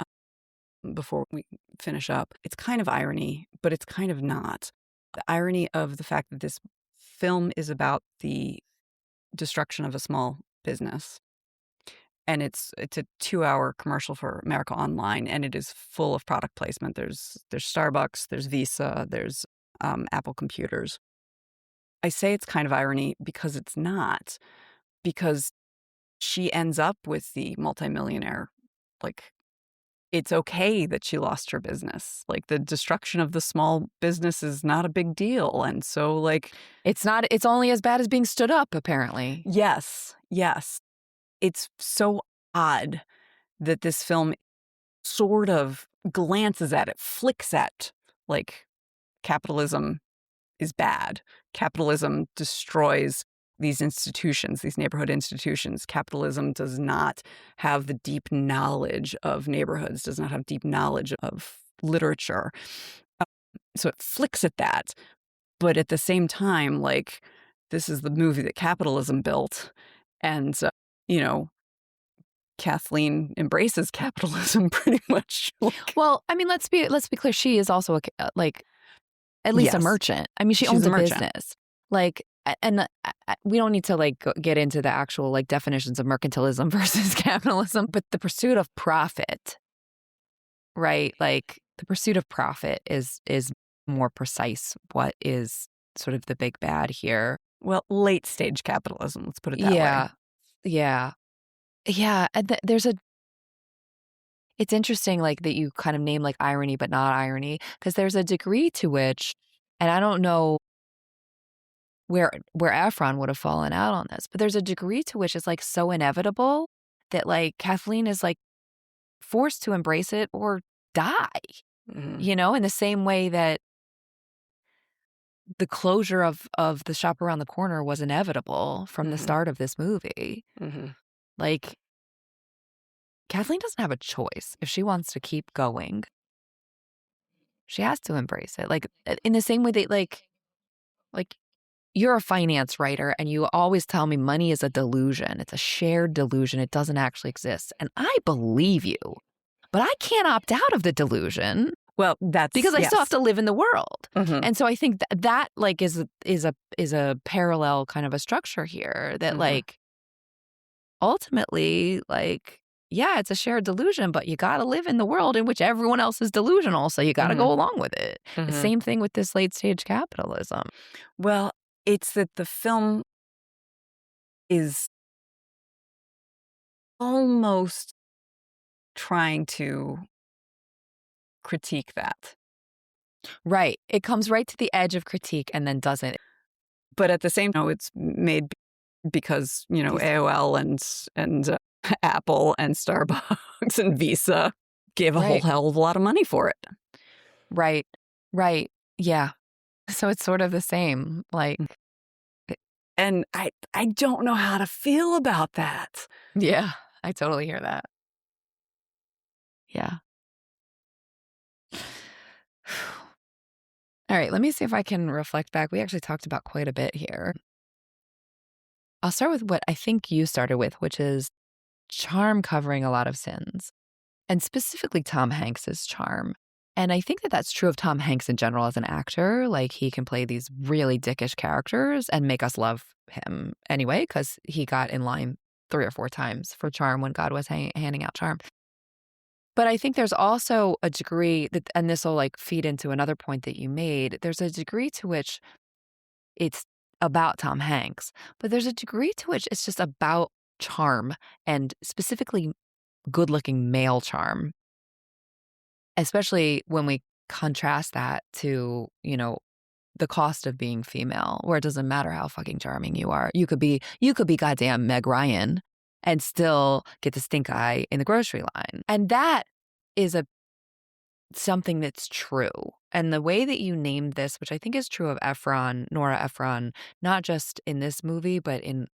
before we finish up, it's kind of irony, but it's kind of not. The irony of the fact that this film is about the destruction of a small business, and it's a 2-hour commercial for America Online, and it is full of product placement. There's Starbucks, there's Visa, there's, Apple computers. I say it's kind of irony because it's not, because she ends up with the multimillionaire, like, it's okay that she lost her business. Like, the destruction of the small business is not a big deal, and so, like, It's only as bad as being stood up, apparently. yes, yes. It's so odd that this film sort of glances at it, flicks at, like, capitalism is bad. Capitalism destroys these institutions, these neighborhood institutions. Capitalism does not have the deep knowledge of neighborhoods, does not have deep knowledge of literature. Uh, So it flicks at that. But at the same time, like, this is the movie that capitalism built. And, you know, Kathleen embraces capitalism pretty much. Like, Well, I mean, let's be clear. She is also at least a yes, merchant. I mean, she she's owns a a merchant. business. Like, and we don't need to get into the actual definitions of mercantilism versus capitalism, but the pursuit of profit, right? Like, the pursuit of profit is more precise. What is sort of the big bad here? Well, late stage capitalism, let's put it that way. Yeah, yeah, yeah. And it's interesting, like, that you kind of name like irony, but not irony, because there's a degree to which, and I don't know where Ephron would have fallen out on this, but there's a degree to which it's like so inevitable that like Kathleen is like forced to embrace it or die, Mhm, in the same way that the closure of the shop around the corner was inevitable from the mhm, start of this movie. mhm, Like, Kathleen doesn't have a choice. If she wants to keep going, she has to embrace it. Like, in the same way that like you're a finance writer and you always tell me money is a delusion. It's a shared delusion. It doesn't actually exist. And I believe you, but I can't opt out of the delusion well, that's because I still have yes. to live in the world. Mhm, And so I think that like is a parallel kind of a structure here that mhm, like ultimately like yeah, it's a shared delusion, but you got to live in the world in which everyone else is delusional, so you got to mhm, go along with it. The mhm. same thing with this late stage capitalism. Well, it's that the film is almost trying to critique that, Right. It comes right to the edge of critique and then doesn't. but at the same time, it's made because, These AOL and Apple and Starbucks and Visa. give a whole Right. hell of a lot of money for it. Right. Right. Yeah. So it's sort of the same. Like, And I don't know how to feel about that. yeah, I totally hear that. Yeah. All right, let me see if I can reflect back. We actually talked about quite a bit here. I'll start with what I think you started with, which is charm covering a lot of sins, and specifically Tom Hanks's charm. And I think that that's true of Tom Hanks in general as an actor. Like, he can play these really dickish characters and make us love him anyway, because he got in line 3 or 4 times for charm when God was handing out charm. But I think there's also a degree that, and this will like feed into another point that you made, there's a degree to which it's about Tom Hanks, but there's a degree to which it's just about charm, and specifically good looking male charm, especially when we contrast that to, the cost of being female, where it doesn't matter how fucking charming you are. You could be goddamn Meg Ryan and still get the stink eye in the grocery line. And that is something that's true. And the way that you named this, which I think is true of Nora Ephron, not just in this movie, but in,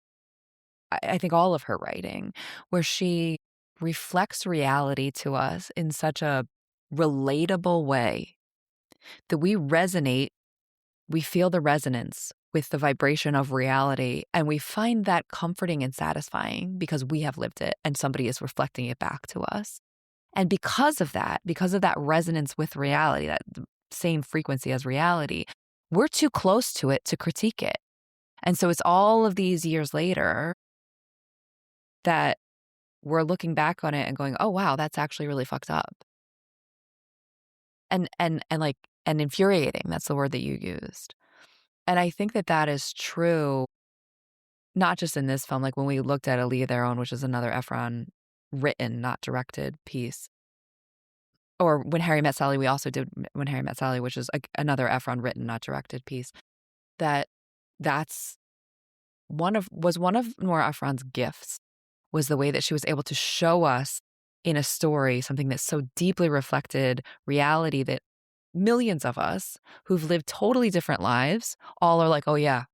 I think, all of her writing, where she reflects reality to us in such a relatable way that we feel the resonance with the vibration of reality, and we find that comforting and satisfying because we have lived it and somebody is reflecting it back to us. And because of that resonance with reality, that same frequency as reality, we're too close to it to critique it. And so it's all of these years later that we're looking back on it and going, oh, wow, that's actually really fucked up. And infuriating, that's the word that you used. And I think that that is true, not just in this film. Like, when we looked at A League of Their Own, which is another Ephron written, not directed piece. Or When Harry Met Sally, we also did When Harry Met Sally, which is another Ephron written, not directed piece. That's was one of Nora Ephron's gifts, was the way that she was able to show us in a story something that so deeply reflected reality that millions of us who've lived totally different lives all are like, oh yeah,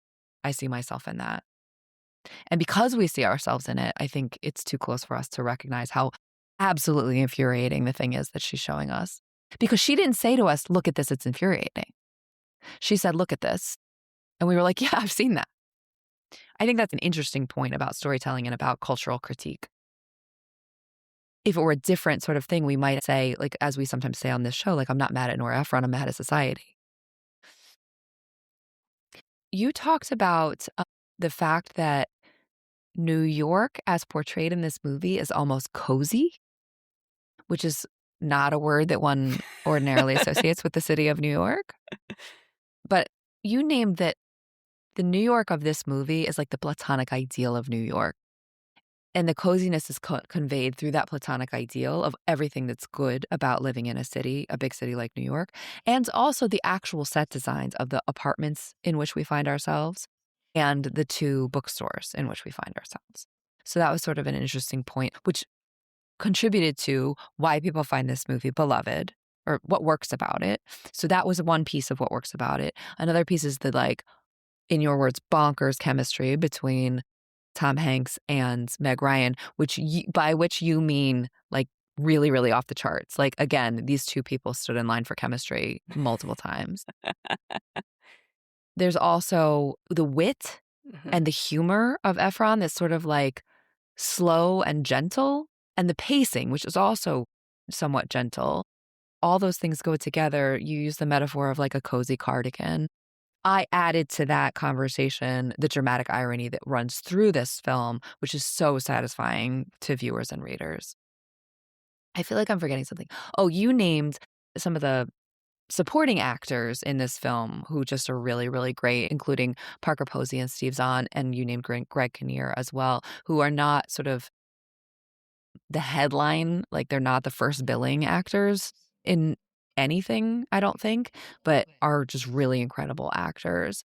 I see myself in that. And because we see ourselves in it, I think it's too close for us to recognize how absolutely infuriating the thing is that she's showing us. Because she didn't say to us, look at this, it's infuriating. She said, look at this. And we were like, yeah, I've seen that. I think that's an interesting point about storytelling and about cultural critique. If it were a different sort of thing, we might say, like, as we sometimes say on this show, like, I'm not mad at Nora Ephron, I'm mad at society. You talked about the fact that New York, as portrayed in this movie, is almost cozy, which is not a word that one ordinarily associates with the city of New York. But you named that the New York of this movie is like the platonic ideal of New York. And the coziness is conveyed through that platonic ideal of everything that's good about living in a big city like New York, and also the actual set designs of the apartments in which we find ourselves and the 2 bookstores in which we find ourselves. So that was sort of an interesting point, which contributed to why people find this movie beloved, or what works about it. So that was one piece of what works about it. Another piece is the, like, in your words, bonkers chemistry between Tom Hanks and Meg Ryan, by which you mean, like, really, really off the charts. Like, again, these 2 people stood in line for chemistry multiple times. There's also the wit and the humor of Ephron that's sort of like slow and gentle, and the pacing, which is also somewhat gentle. All those things go together. You use the metaphor of like a cozy cardigan. I added to that conversation the dramatic irony that runs through this film, which is so satisfying to viewers and readers. I feel like I'm forgetting something. Oh, you named some of the supporting actors in this film who just are really, really great, including Parker Posey and Steve Zahn, and you named Greg Kinnear as well, who are not sort of the headline, like they're not the first billing actors in anything, I don't think, but are just really incredible actors.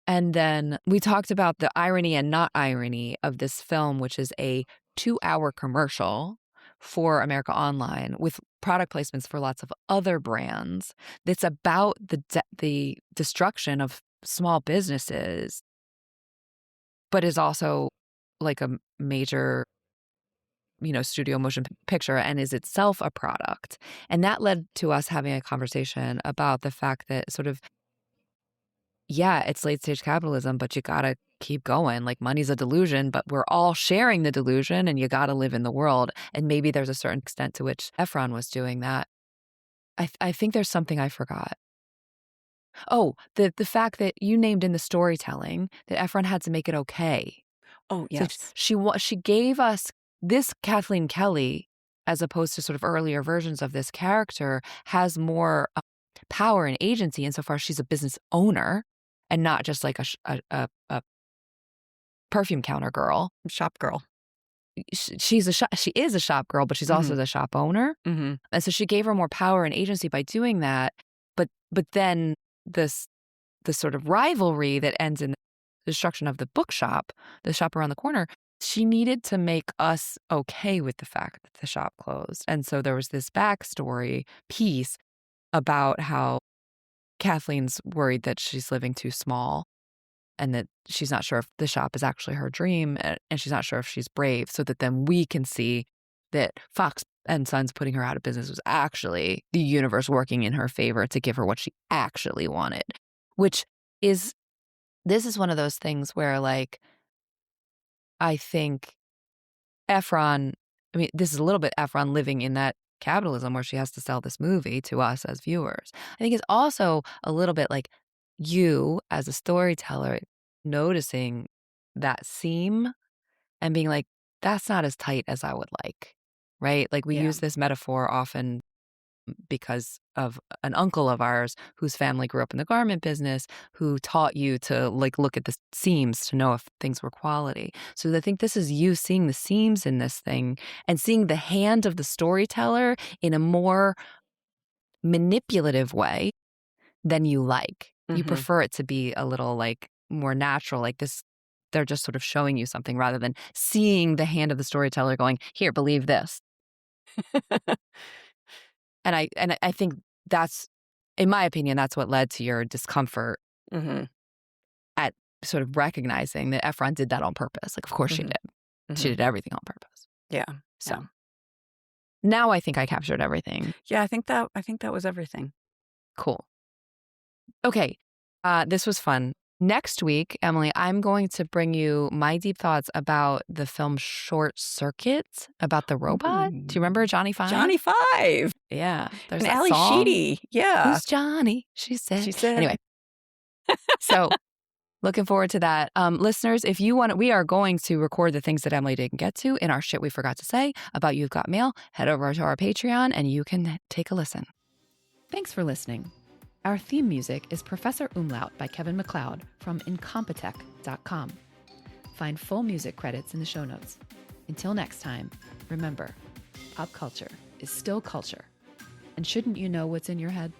And then we talked about the irony and not irony of this film, which is a 2-hour commercial for America Online with product placements for lots of other brands. That's about the destruction of small businesses, but is also like a major, studio motion picture and is itself a product. And that led to us having a conversation about the fact that sort of, yeah, it's late stage capitalism, but you gotta keep going. Like money's a delusion, but we're all sharing the delusion and you gotta live in the world. And maybe there's a certain extent to which Ephron was doing that. I think there's something I forgot. Oh, the fact that you named in the storytelling that Ephron had to make it okay. Oh, So yes. she gave us this Kathleen Kelly, as opposed to sort of earlier versions of this character, has more power and agency insofar as she's a business owner and not just like a perfume counter girl. Shop girl. She is a shop girl, but she's also the shop owner. Mm-hmm. And so she gave her more power and agency by doing that. But then the sort of rivalry that ends in the destruction of the bookshop, the shop around the corner, she needed to make us okay with the fact that the shop closed. And so there was this backstory piece about how Kathleen's worried that she's living too small and that she's not sure if the shop is actually her dream, and she's not sure if she's brave, so that then we can see that Fox and Sons putting her out of business was actually the universe working in her favor to give her what she actually wanted, which is, this is one of those things where, like, I think Ephron, I mean, this is a little bit Ephron living in that capitalism where she has to sell this movie to us as viewers. I think it's also a little bit like you as a storyteller noticing that seam and being like, that's not as tight as I would like, right? Like we Yeah. use this metaphor often because of an uncle of ours whose family grew up in the garment business, who taught you to like look at the seams to know if things were quality. So I think this is you seeing the seams in this thing and seeing the hand of the storyteller in a more manipulative way than you like. You Mm-hmm. prefer it to be a little like more natural, like this. They're just sort of showing you something rather than seeing the hand of the storyteller going, here, believe this. And I think that's, in my opinion, that's what led to your discomfort Mm-hmm. at sort of recognizing that Ephron did that on purpose. Like, of course she Mhm. did. She did everything on purpose. Yeah. So Yeah. now I think I captured everything. Yeah, I think that was everything. Cool. Okay. This was fun. Next week, Emily, I'm going to bring you my deep thoughts about the film Short Circuit, about the robot. Do you remember Johnny Five? Johnny Five. Yeah. There's And that Ali song. Sheedy. Yeah. Who's Johnny? She said. She said. Anyway. So looking forward to that. Listeners, if you want, we are going to record the things that Emily didn't get to in our Shit We Forgot to Say about You've Got Mail. Head over to our Patreon and you can take a listen. Thanks for listening. Our theme music is Professor Umlaut by Kevin MacLeod from Incompetech.com. Find full music credits in the show notes. Until next time, remember, pop culture is still culture. And shouldn't you know what's in your head?